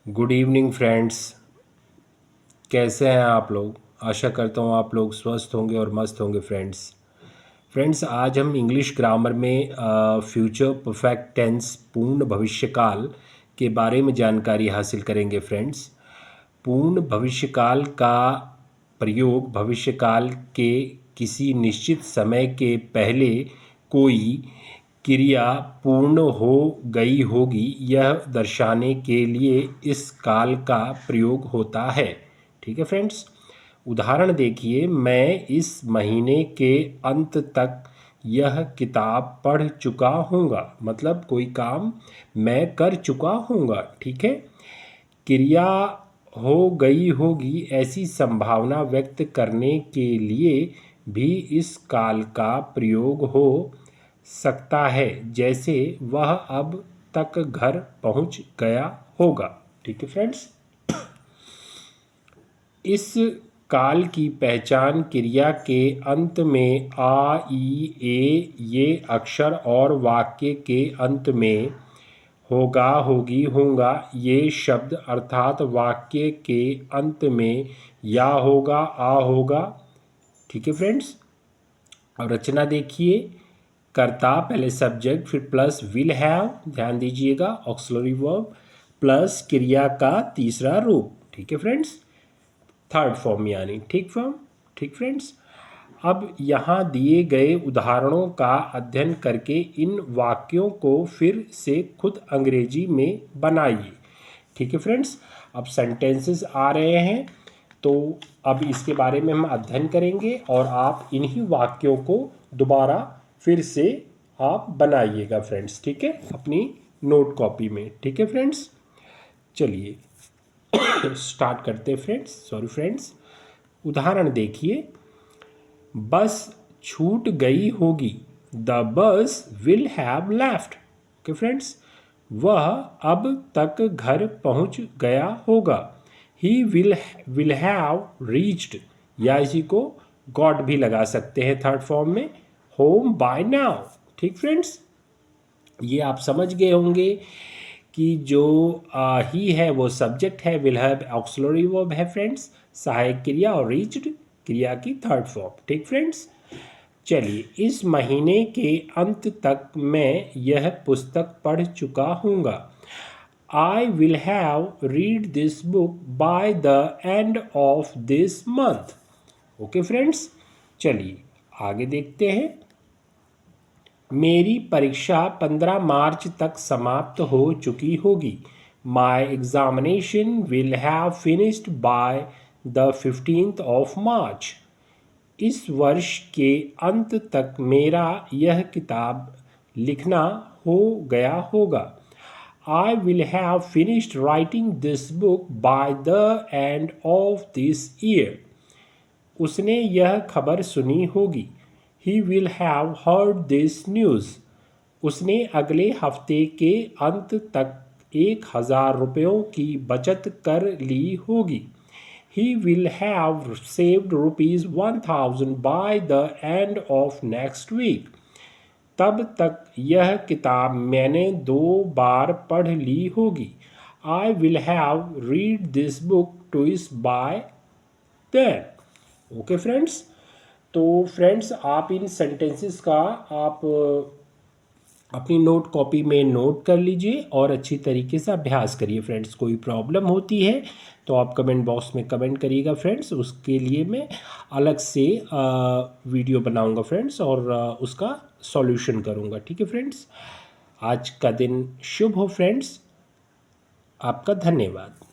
Good evening friends. कैसे हैं आप लोग? आशा करता हूँ आप लोग स्वस्थ होंगे और मस्त होंगे फ्रेंड्स आज हम इंग्लिश ग्रामर में फ्यूचर परफेक्ट टेंस पूर्ण भविष्यकाल के बारे में जानकारी हासिल करेंगे फ्रेंड्स। पूर्ण भविष्यकाल का प्रयोग भविष्यकाल के किसी निश्चित समय के पहले कोई क्रिया पूर्ण हो गई होगी यह दर्शाने के लिए इस काल का प्रयोग होता है। ठीक है फ्रेंड्स, उदाहरण देखिए, मैं इस महीने के अंत तक यह किताब पढ़ चुका हूँगा। मतलब कोई काम मैं कर चुका हूँगा। ठीक है, क्रिया हो गई होगी ऐसी संभावना व्यक्त करने के लिए भी इस काल का प्रयोग हो सकता है, जैसे वह अब तक घर पहुंच गया होगा। ठीक है फ्रेंड्स, इस काल की पहचान क्रिया के अंत में आ, ई, ए ये अक्षर और वाक्य के अंत में होगा, होगी, होगा ये शब्द अर्थात वाक्य के अंत में या होगा, आ होगा। ठीक है फ्रेंड्स, अब रचना देखिए। कर्ता पहले सब्जेक्ट फिर प्लस विल हैव, ध्यान दीजिएगा, ऑक्सिलरी वर्ब प्लस क्रिया का तीसरा रूप। ठीक है फ्रेंड्स, थर्ड फॉर्म यानी ठीक फॉर्म। ठीक फ्रेंड्स, अब यहाँ दिए गए उदाहरणों का अध्ययन करके इन वाक्यों को फिर से खुद अंग्रेजी में बनाइए। ठीक है फ्रेंड्स, अब सेंटेंसेस आ रहे हैं तो अब इसके बारे में हम अध्ययन करेंगे और आप इन्हीं वाक्यों को दोबारा फिर से आप बनाइएगा फ्रेंड्स। ठीक है, अपनी नोट कॉपी में। ठीक है फ्रेंड्स, चलिए स्टार्ट करते हैं फ्रेंड्स। सॉरी फ्रेंड्स, उदाहरण देखिए। बस छूट गई होगी, the bus will have left. Okay friends, वह अब तक घर पहुंच गया होगा, ही विल हैव रीच्ड, या इसी को गॉट भी लगा सकते हैं थर्ड फॉर्म में, होम बाय नाउ। ठीक फ्रेंड्स, ये आप समझ गए होंगे कि जो ही है वो सब्जेक्ट है, विल हैव ऑक्सिलरी वर्ब है फ्रेंड्स, सहायक क्रिया, और रीच्ड क्रिया की थर्ड फॉर्म। ठीक फ्रेंड्स, चलिए, इस महीने के अंत तक मैं यह पुस्तक पढ़ चुका हूँगा, I will have read this book by the end of this month. Okay friends, चलिए आगे देखते हैं। मेरी परीक्षा 15 मार्च तक समाप्त हो चुकी होगी, my examination will have finished by the 15th of March. इस वर्ष के अंत तक मेरा यह किताब लिखना हो गया होगा, आई will have finished writing this book by the end of this year. उसने यह खबर सुनी होगी, he will have heard this news. उसने अगले हफ्ते के अंत तक 1000 रुपयों की बचत कर ली होगी, he will have saved ₹1000 by the end of next week. तब तक यह किताब मैंने 2 बार पढ़ ली होगी, I will have read this book twice by then. Okay friends, तो फ्रेंड्स आप इन सेंटेंसेस का आप अपनी नोट कॉपी में नोट कर लीजिए और अच्छी तरीके से अभ्यास करिए फ्रेंड्स। कोई प्रॉब्लम होती है तो आप कमेंट बॉक्स में कमेंट करिएगा फ्रेंड्स, उसके लिए मैं अलग से वीडियो बनाऊंगा फ्रेंड्स और उसका सॉल्यूशन करूंगा। ठीक है फ्रेंड्स, आज का दिन शुभ हो फ्रेंड्स, आपका धन्यवाद।